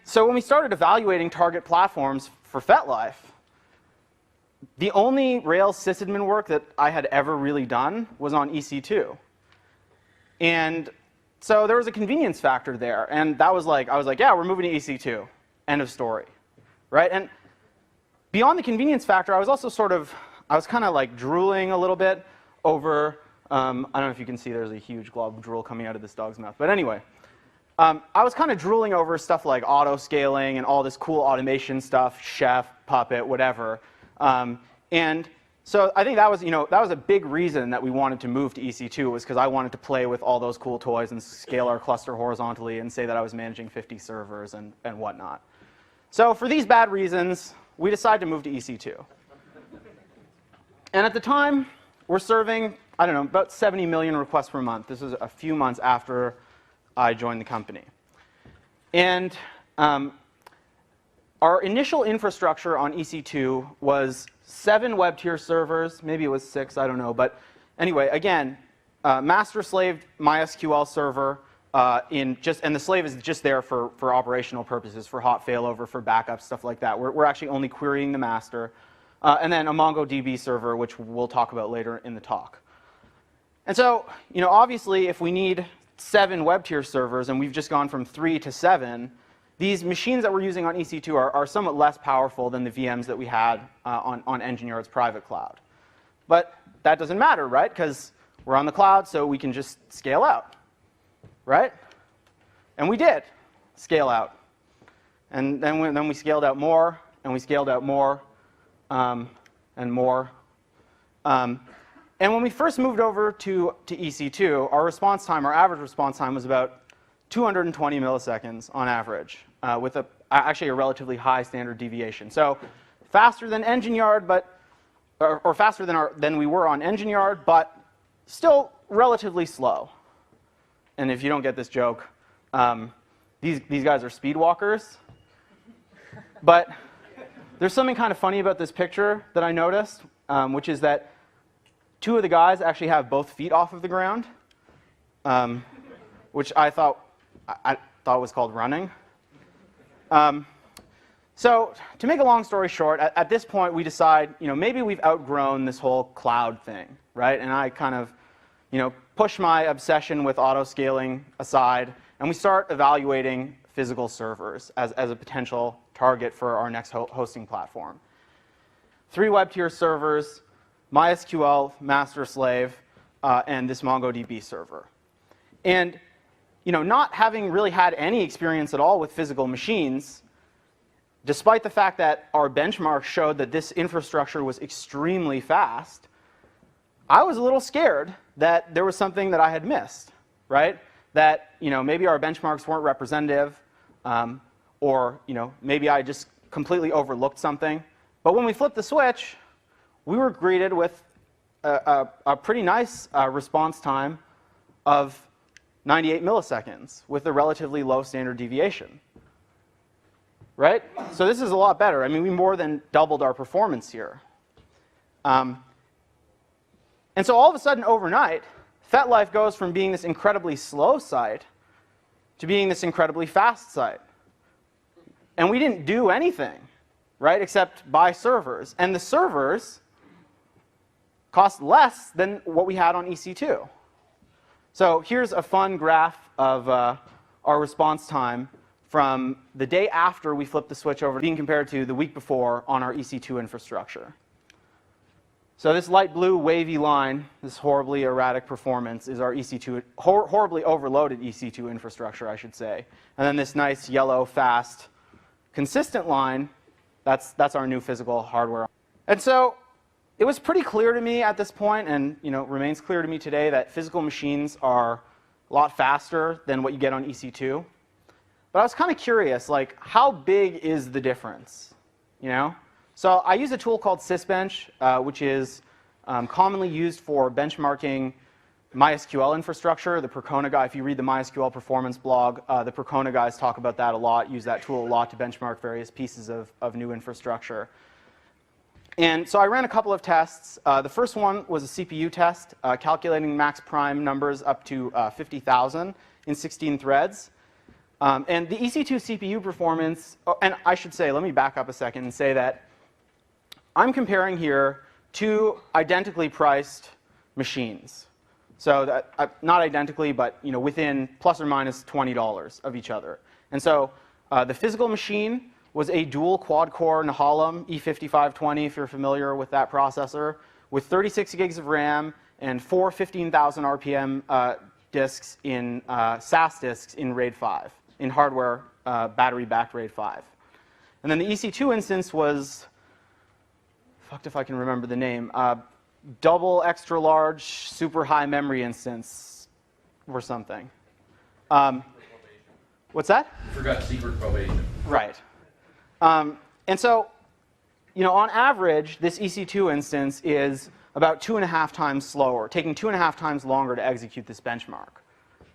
so when we started evaluating target platforms for FetLife, the only Rails sysadmin work that I had ever really done was on EC2. And so there was a convenience factor there. And that was like, I was like, yeah, we're moving to EC2. End of story. Right? And beyond the convenience factor, I was also I was kind of like drooling a little bit over, I don't know if you can see there's a huge glob of drool coming out of this dog's mouth. But anyway, I was kind of drooling over stuff like auto-scaling and all this cool automation stuff, Chef, Puppet, whatever. And so I think that was a big reason that we wanted to move to EC2 was because I wanted to play with all those cool toys and scale our cluster horizontally and say that I was managing 50 servers and whatnot. So for these bad reasons, we decided to move to EC2. And at the time, we're serving, I don't know, about 70 million requests per month. This was a few months after I joined the company. And our initial infrastructure on EC2 was 7 web tier servers, maybe it was 6, I don't know. But anyway, again, master-slave MySQL server, and the slave is just there for operational purposes, for hot failover, for backup, stuff like that. We're actually only querying the master. And then a MongoDB server, which we'll talk about later in the talk. And so, obviously, if we need 7 web tier servers, and we've just gone from 3 to 7, these machines that we're using on EC2 are somewhat less powerful than the VMs that we had on EngineYard's private cloud. But that doesn't matter, right? Because we're on the cloud, so we can just scale out, right? And we did scale out. And then we scaled out more, and we scaled out more, and more. And when we first moved over to EC2, our response time, our average response time was about 220 milliseconds on average, with actually a relatively high standard deviation. So faster than EngineYard, or faster than we were on EngineYard, but still relatively slow. And if you don't get this joke, these guys are speedwalkers. But there's something kind of funny about this picture that I noticed, which is that 2 of the guys actually have both feet off of the ground, which I thought was called running. So to make a long story short, at this point we decide, maybe we've outgrown this whole cloud thing, right? And I kind of, push my obsession with auto-scaling aside, and we start evaluating physical servers as a potential target for our next hosting platform. 3 web tier servers, MySQL, master-slave, and this MongoDB server. And not having really had any experience at all with physical machines, despite the fact that our benchmarks showed that this infrastructure was extremely fast, I was a little scared that there was something that I had missed, right? That maybe our benchmarks weren't representative, or maybe I just completely overlooked something. But when we flipped the switch, we were greeted with a pretty nice response time of 98 milliseconds with a relatively low standard deviation. Right? So this is a lot better. I mean, we more than doubled our performance here. And so all of a sudden, overnight, FetLife goes from being this incredibly slow site to being this incredibly fast site. And we didn't do anything, right, except buy servers. And the servers cost less than what we had on EC2. So here's a fun graph of our response time from the day after we flipped the switch over being compared to the week before on our EC2 infrastructure. So this light blue wavy line, this horribly erratic performance, is our EC2, horribly overloaded EC2 infrastructure, I should say. And then this nice yellow, fast, consistent line, that's our new physical hardware. And so it was pretty clear to me at this point, and remains clear to me today, that physical machines are a lot faster than what you get on EC2. But I was kind of curious, like, how big is the difference? So I use a tool called Sysbench, which is commonly used for benchmarking MySQL infrastructure. The Percona guy, if you read the MySQL performance blog, the Percona guys talk about that a lot, use that tool a lot to benchmark various pieces of new infrastructure. And so I ran a couple of tests. The first one was a CPU test, calculating max prime numbers up to 50,000 in 16 threads. And the EC2 CPU performance, and I should say, let me back up a second and say that I'm comparing here two identically priced machines. So that, not identically, but within plus or minus $20 of each other. And so the physical machine was a dual quad-core Nehalem E5520, if you're familiar with that processor, with 36 gigs of RAM and four 15,000 RPM disks in SAS disks in RAID 5, in hardware battery-backed RAID 5. And then the EC2 instance was, fucked if I can remember the name, double extra large super high memory instance or something. What's that? You forgot secret probation. Right. And so, on average, this EC2 instance is about 2.5 times slower, taking 2.5 times longer to execute this benchmark,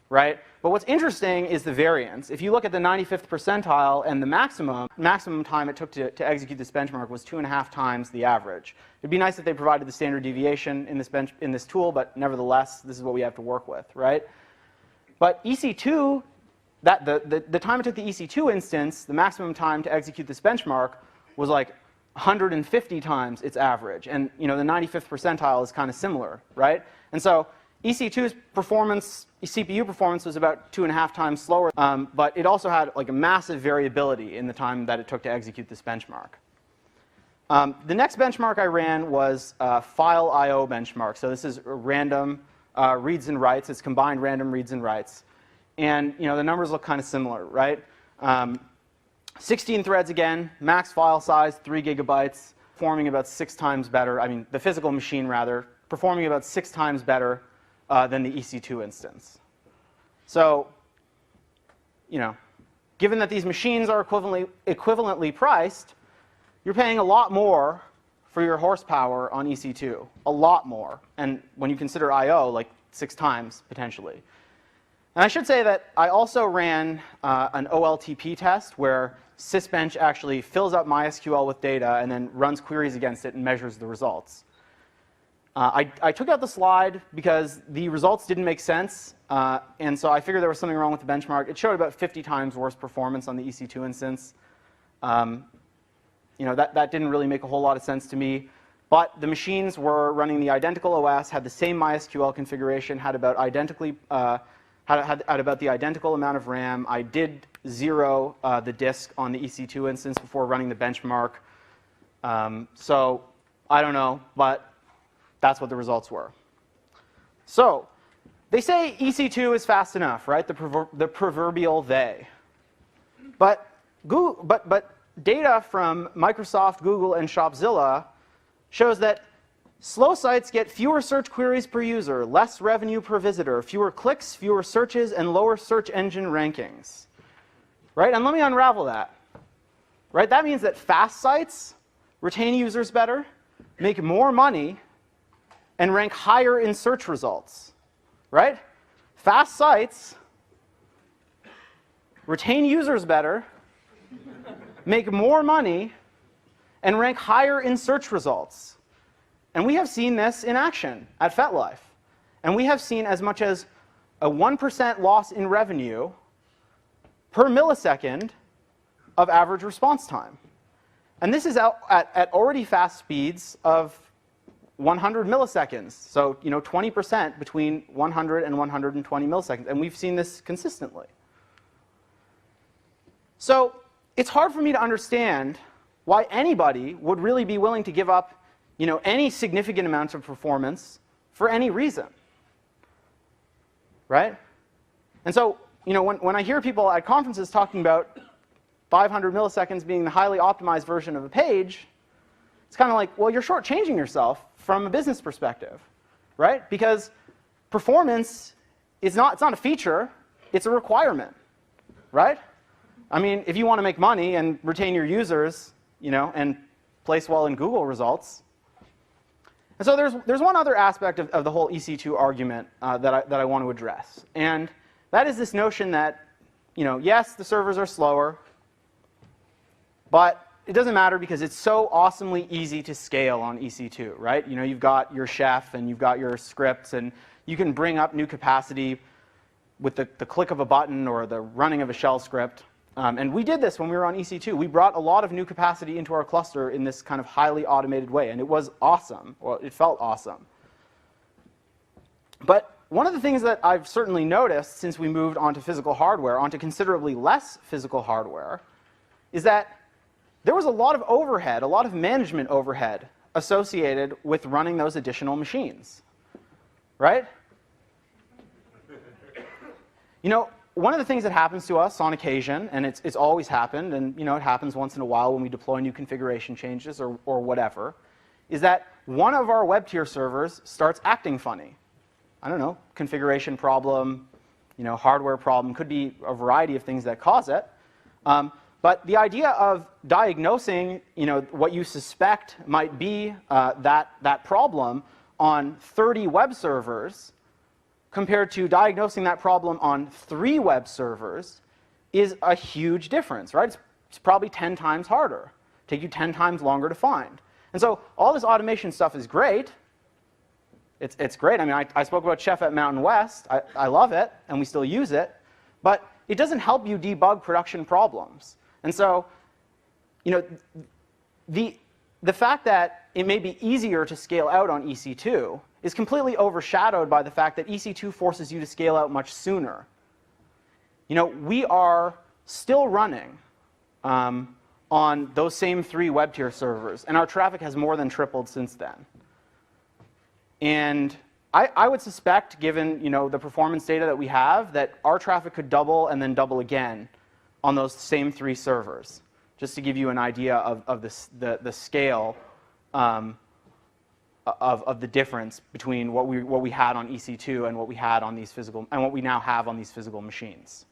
right? But what's interesting is the variance. If you look at the 95th percentile and the maximum time it took to execute this benchmark was 2.5 times the average. It'd be nice if they provided the standard deviation in this tool, but nevertheless, this is what we have to work with, right? But EC2, the time it took the EC2 instance, the maximum time to execute this benchmark was like 150 times its average. And the 95th percentile is kind of similar, right? And so EC2's performance, CPU performance was about 2.5 times slower, but it also had like a massive variability in the time that it took to execute this benchmark. The next benchmark I ran was file I/O benchmark. So this is random reads and writes. It's combined random reads and writes. And the numbers look kind of similar, right? 16 threads again, max file size, 3 gigabytes, performing about 6 times better. I mean, the physical machine, rather, performing about 6 times better than the EC2 instance. So, given that these machines are equivalently priced, you're paying a lot more for your horsepower on EC2, a lot more. And when you consider I/O, like 6 times, potentially. And I should say that I also ran an OLTP test where Sysbench actually fills up MySQL with data and then runs queries against it and measures the results. I took out the slide because the results didn't make sense, and so I figured there was something wrong with the benchmark. It showed about 50 times worse performance on the EC2 instance. That didn't really make a whole lot of sense to me. But the machines were running the identical OS, had the same MySQL configuration, had about the identical amount of RAM. I did zero the disk on the EC2 instance before running the benchmark. So I don't know, but that's what the results were. So they say EC2 is fast enough, right? The proverbial they. But data from Microsoft, Google, and Shopzilla shows that slow sites get fewer search queries per user, less revenue per visitor, fewer clicks, fewer searches, and lower search engine rankings. Right? And let me unravel that. Right? That means that fast sites retain users better, make more money, and rank higher in search results. Right? Fast sites retain users better, make more money, and rank higher in search results. And we have seen this in action at FetLife. And we have seen as much as a 1% loss in revenue per millisecond of average response time. And this is at already fast speeds of 100 milliseconds. So 20% between 100 and 120 milliseconds. And we've seen this consistently. So it's hard for me to understand why anybody would really be willing to give up any significant amounts of performance for any reason, right? And so, when I hear people at conferences talking about 500 milliseconds being the highly optimized version of a page, it's kind of like, well, you're shortchanging yourself from a business perspective, right? Because performance it's not a feature, it's a requirement, right? I mean, if you want to make money and retain your users, and place well in Google results. And so there's one other aspect of the whole EC2 argument that I want to address, and that is this notion that, yes, the servers are slower, but it doesn't matter because it's so awesomely easy to scale on EC2, right? You've got your chef and you've got your scripts, and you can bring up new capacity with the click of a button or the running of a shell script. And we did this when we were on EC2. We brought a lot of new capacity into our cluster in this kind of highly automated way, and it was awesome. Well, it felt awesome. But one of the things that I've certainly noticed since we moved onto physical hardware, onto considerably less physical hardware, is that there was a lot of overhead, a lot of management overhead associated with running those additional machines, right? You know, one of the things that happens to us on occasion, and it's always happened, and you know, it happens once in a while when we deploy new configuration changes or whatever, is that one of our web tier servers starts acting funny. I don't know, configuration problem, you know, hardware problem, could be a variety of things that cause it. But the idea of diagnosing, you know, what you suspect might be that problem on 30 web servers compared to diagnosing that problem on 3 web servers is a huge difference, right? It's probably 10 times harder, take you 10 times longer to find. And so all this automation stuff is great. It's great. I mean, I spoke about Chef at Mountain West. I love it, and we still use it. But it doesn't help you debug production problems. And so, you know, the fact that it may be easier to scale out on EC2 is completely overshadowed by the fact that EC2 forces you to scale out much sooner. You know, we are still running on those same 3 web tier servers, and our traffic has more than tripled since then. And I would suspect, given you know, the performance data that we have, that our traffic could double and then double again on those same 3 servers, just to give you an idea of the scale of the difference between what we had on EC2 and what we had on these physical, and what we now have on these physical machines.